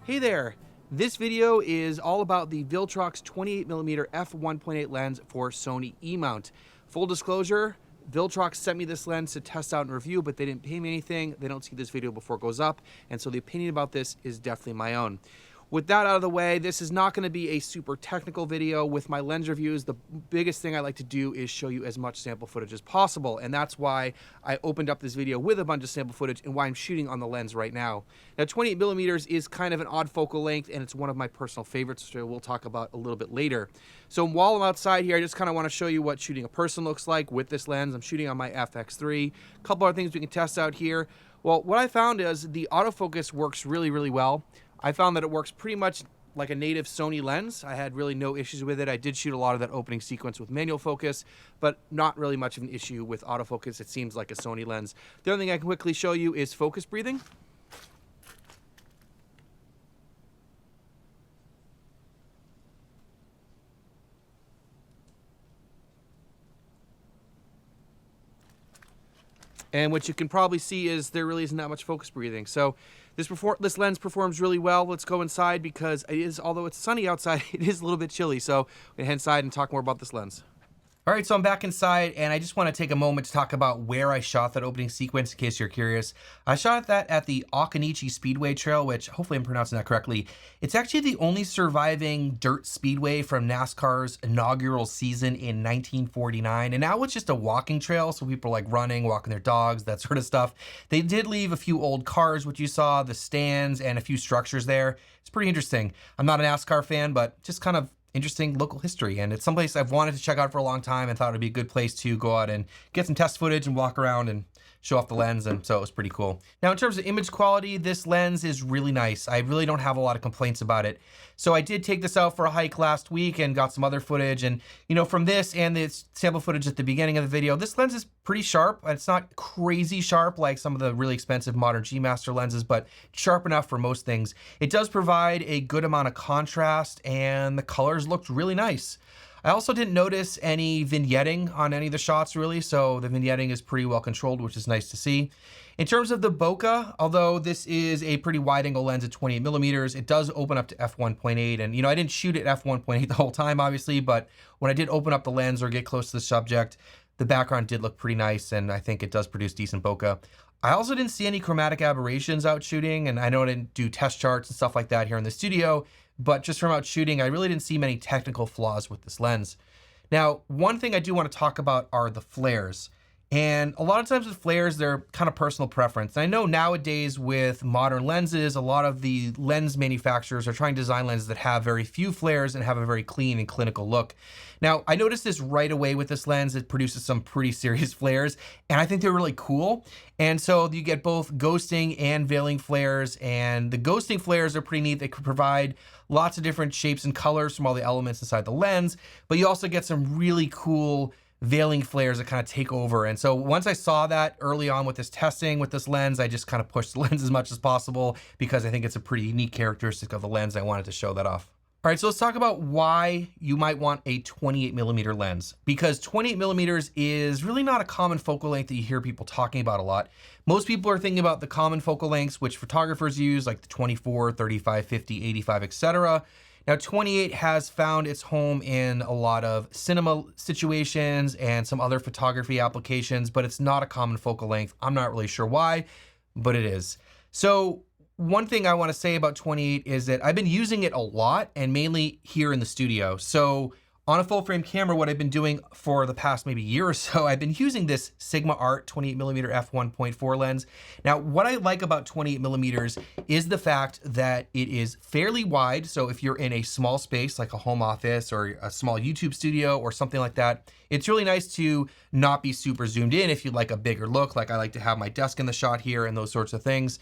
Hey there! This video is all about the Viltrox 28mm F1.8 lens for Sony E-mount. Full disclosure, Viltrox sent me this lens to test out and review, but they didn't pay me anything. They don't see this video before it goes up, and so the opinion about this is definitely my own. With that out of the way, this is not going to be a super technical video. With my lens reviews, the biggest thing I like to do is show you as much sample footage as possible, and that's why I opened up this video with a bunch of sample footage and why I'm shooting on the lens right now. Now, 28mm is kind of an odd focal length, and it's one of my personal favorites, which we'll talk about a little bit later. So while I'm outside here, I just kind of want to show you what shooting a person looks like with this lens. I'm shooting on my FX3. A couple other things we can test out here. Well, what I found is the autofocus works really, really well. I found that it works pretty much like a native Sony lens. I had really no issues with it. I did shoot a lot of that opening sequence with manual focus, but not really much of an issue with autofocus. It seems like a Sony lens. The other thing I can quickly show you is focus breathing. And what you can probably see is there really isn't that much focus breathing. So this lens performs really well. Let's go inside because it is, although it's sunny outside, it is a little bit chilly. So we're gonna head inside and talk more about this lens. All right, so I'm back inside, and I just want to take a moment to talk about where I shot that opening sequence, in case you're curious. I shot that at the Occoneechee Speedway trail, which hopefully I'm pronouncing that correctly. It's actually the only surviving dirt speedway from NASCAR's inaugural season in 1949, and now it's just a walking trail, so people are like running, walking their dogs, that sort of stuff. They did leave a few old cars, which you saw, the stands, and a few structures there. It's pretty interesting. I'm not a NASCAR fan, but just kind of interesting local history, and it's someplace I've wanted to check out for a long time and thought it'd be a good place to go out and get some test footage and walk around and show off the lens, and so it was pretty cool. Now, in terms of image quality, this lens is really nice. I really don't have a lot of complaints about it. So I did take this out for a hike last week and got some other footage, and you know, from this and the sample footage at the beginning of the video, this lens is pretty sharp. It's not crazy sharp like some of the really expensive modern G Master lenses, but sharp enough for most things. It does provide a good amount of contrast, and the colors looked really nice. I also didn't notice any vignetting on any of the shots really, so the vignetting is pretty well controlled, which is nice to see. In terms of the bokeh, although this is a pretty wide angle lens at 28mm, it does open up to f1.8, and you know, I didn't shoot at f1.8 the whole time obviously, but when I did open up the lens or get close to the subject, the background did look pretty nice, and I think it does produce decent bokeh. I also didn't see any chromatic aberrations out shooting, and I know I didn't do test charts and stuff like that here in the studio, but just from out shooting, I really didn't see many technical flaws with this lens. Now, one thing I do want to talk about are the flares. And a lot of times with flares, they're kind of personal preference. And I know nowadays with modern lenses, a lot of the lens manufacturers are trying to design lenses that have very few flares and have a very clean and clinical look. Now, I noticed this right away with this lens. It produces some pretty serious flares, and I think they're really cool. And so you get both ghosting and veiling flares, and the ghosting flares are pretty neat. They could provide lots of different shapes and colors from all the elements inside the lens, but you also get some really cool veiling flares that kind of take over. And so once I saw that early on with this testing with this lens, I just kind of pushed the lens as much as possible because I think it's a pretty unique characteristic of the lens. I wanted to show that off. All right, so let's talk about why you might want a 28mm lens, because 28mm is really not a common focal length that you hear people talking about a lot. Most people are thinking about the common focal lengths, which photographers use, like the 24, 35, 50, 85, etc. Now, 28 has found its home in a lot of cinema situations and some other photography applications, but it's not a common focal length. I'm not really sure why, but it is. So one thing I want to say about 28 is that I've been using it a lot, and mainly here in the studio. So on a full frame camera, what I've been doing for the past maybe year or so, I've been using this Sigma Art 28mm f1.4 lens. Now, what I like about 28mm is the fact that it is fairly wide. So if you're in a small space, like a home office or a small YouTube studio or something like that, it's really nice to not be super zoomed in if you'd like a bigger look, like I like to have my desk in the shot here and those sorts of things.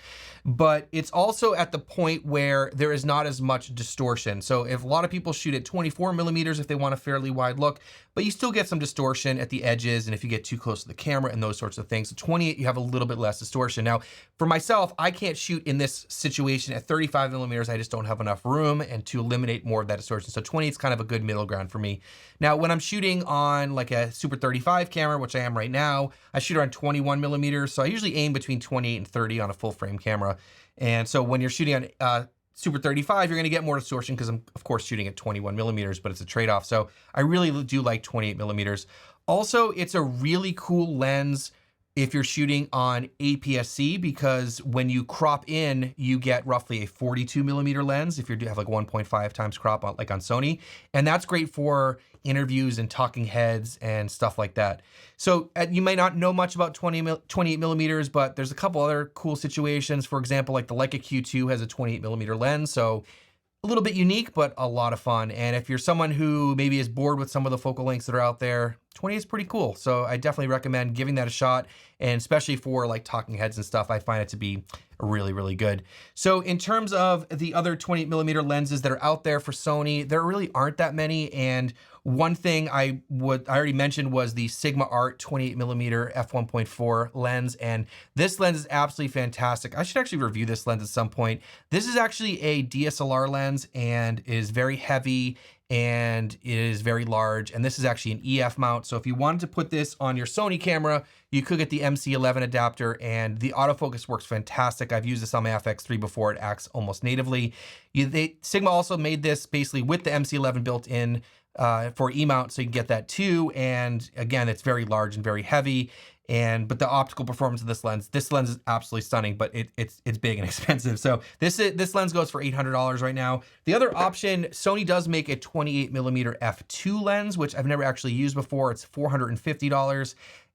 But it's also at the point where there is not as much distortion. So if a lot of people shoot at 24mm if they want a fairly wide look, but you still get some distortion at the edges and if you get too close to the camera and those sorts of things. So 28, you have a little bit less distortion. Now, for myself, I can't shoot in this situation at 35mm. I just don't have enough room and to eliminate more of that distortion. So 28 is kind of a good middle ground for me. Now, when I'm shooting on like a Super 35 camera, which I am right now, I shoot around 21mm. So I usually aim between 28 and 30 on a full frame camera. And so when you're shooting on Super 35, you're gonna get more distortion because I'm of course shooting at 21 millimeters, but it's a trade-off. So I really do like 28 millimeters. Also, it's a really cool lens if you're shooting on APS-C, because when you crop in, you get roughly a 42 millimeter lens if you do have like 1.5 times crop on, like on Sony. And that's great for interviews and talking heads and stuff like that. So you might not know much about 28 millimeters, but there's a couple other cool situations. For example, like the Leica Q2 has a 28 millimeter lens. So a little bit unique, but a lot of fun. And if you're someone who maybe is bored with some of the focal lengths that are out there, 20 is pretty cool. So I definitely recommend giving that a shot. And especially for like talking heads and stuff, I find it to be really, really good. So in terms of the other 28 millimeter lenses that are out there for Sony, there really aren't that many. And one thing I already mentioned was the Sigma Art 28 millimeter F1.4 lens. And this lens is absolutely fantastic. I should actually review this lens at some point. This is actually a DSLR lens and is very heavy and it is very large. And this is actually an EF mount. So if you wanted to put this on your Sony camera, you could get the MC11 adapter, and the autofocus works fantastic. I've used this on my FX3 before. It acts almost natively. Sigma also made this basically with the MC11 built in for E-mount, so you can get that too. And again, it's very large and very heavy. But the optical performance of this lens is absolutely stunning, but it's big and expensive. So this lens goes for $800 right now. The other option, Sony does make a 28 millimeter f2 lens, which I've never actually used before. It's $450.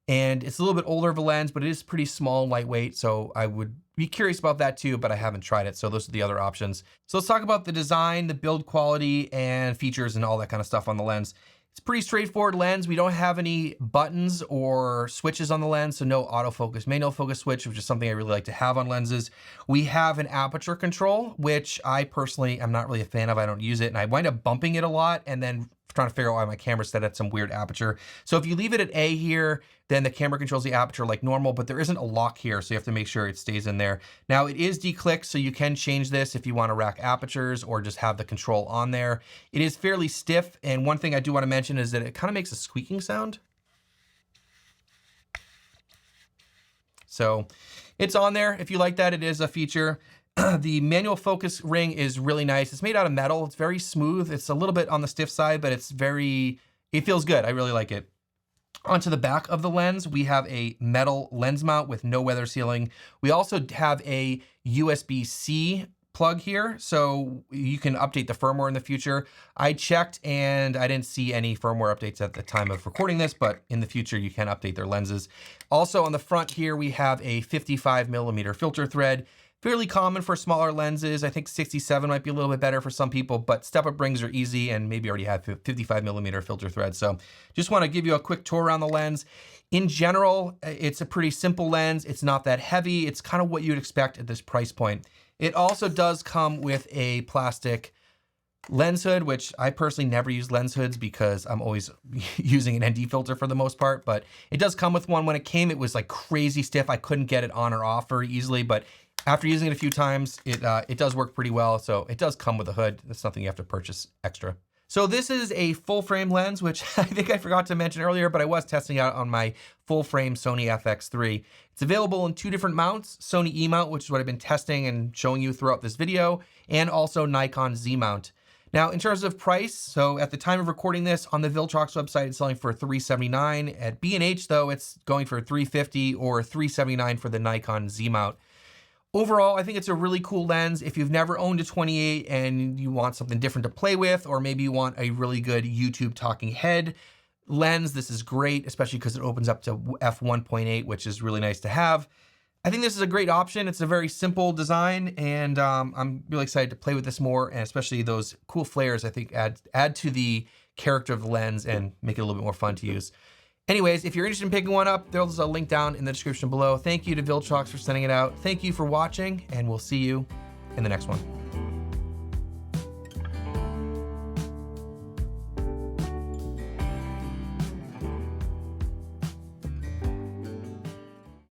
And it's a little bit older of a lens, but it is pretty small and lightweight. So I would be curious about that too, but I haven't tried it. So those are the other options. So let's talk about the design, the build quality, and features and all that kind of stuff on the lens. It's a pretty straightforward lens. We don't have any buttons or switches on the lens, so no autofocus, manual focus switch, which is something I really like to have on lenses. We have an aperture control, which I personally am not really a fan of. I don't use it, and I wind up bumping it a lot and then trying to figure out why my camera's set at some weird aperture. So if you leave it at A here, then the camera controls the aperture like normal, but there isn't a lock here, so you have to make sure it stays in there. Now it is declicked, so you can change this if you want to rack apertures or just have the control on there. It is fairly stiff, and one thing I do want to mention is that it kind of makes a squeaking sound. So it's on there. If you like that, it is a feature. The manual focus ring is really nice. It's made out of metal. It's very smooth. It's a little bit on the stiff side, but it feels good. I really like it. Onto the back of the lens, we have a metal lens mount with no weather sealing. We also have a USB-C plug here, so you can update the firmware in the future. I checked and I didn't see any firmware updates at the time of recording this, but in the future you can update their lenses. Also on the front here, we have a 55 millimeter filter thread. Fairly common for smaller lenses. I think 67 might be a little bit better for some people, but step-up rings are easy and maybe already have 55 millimeter filter thread. So just want to give you a quick tour around the lens. In general, it's a pretty simple lens. It's not that heavy. It's kind of what you'd expect at this price point. It also does come with a plastic lens hood, which I personally never use lens hoods because I'm always using an ND filter for the most part, but it does come with one. When it came, it was like crazy stiff. I couldn't get it on or off very easily, but after using it a few times, it does work pretty well. So it does come with a hood. It's something you have to purchase extra. So this is a full frame lens, which I think I forgot to mention earlier, but I was testing out on my full frame Sony FX3. It's available in two different mounts, Sony E mount, which is what I've been testing and showing you throughout this video, and also Nikon Z mount. Now, in terms of price, so at the time of recording this on the Viltrox website, it's selling for $379. At B&H though, it's going for $350 or $379 for the Nikon Z mount. Overall, I think it's a really cool lens. If you've never owned a 28 and you want something different to play with, or maybe you want a really good YouTube talking head lens, this is great, especially because it opens up to f1.8, which is really nice to have. I think this is a great option. It's a very simple design, and I'm really excited to play with this more, and especially those cool flares, I think add to the character of the lens and make it a little bit more fun to use. Anyways, if you're interested in picking one up, there's a link down in the description below. Thank you to Viltrox for sending it out. Thank you for watching, and we'll see you in the next one.